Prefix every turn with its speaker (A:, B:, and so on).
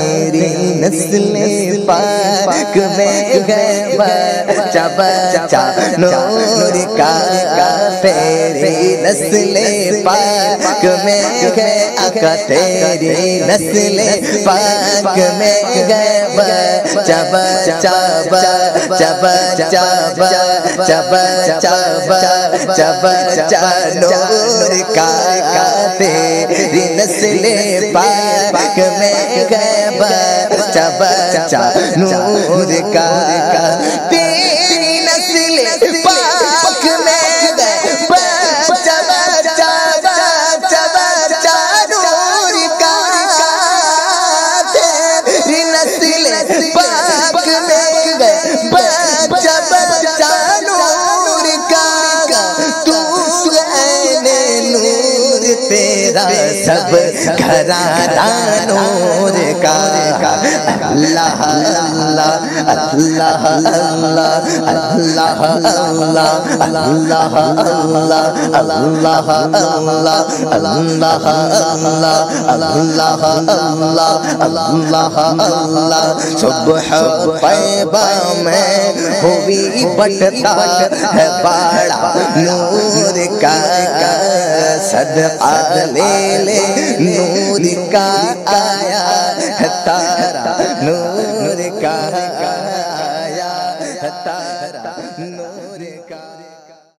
A: تیری نسل پاک میں ہے بچہ بچہ نور کا تیری نسل پاک میں ہے آقا تیری نسل پاک میں ہے بچہ بچہ بچہ بچہ بچہ بچہ بچہ بچہ نور کا تیری نسل پاک میں ہے بچہ بچہ نور کا تیری نسل پاک میں ہے بچہ بچہ بچہ بچہ نور کا تیری نسل پاک میں ہے بچہ بچہ نور کا تو ہے نور تیرا سب گھرانہ نور کا اللہ اللہ اللہ اللہ اللہ اللہ اللہ اللہ اللہ اللہ اللہ اللہ اللہ اللہ صبح طیبہ میں ہوئی بٹتا ہے باڑا نور کا صدقہ لے لے نور کا آیا ہے تارا نور کا آیا ہے تارا نور کا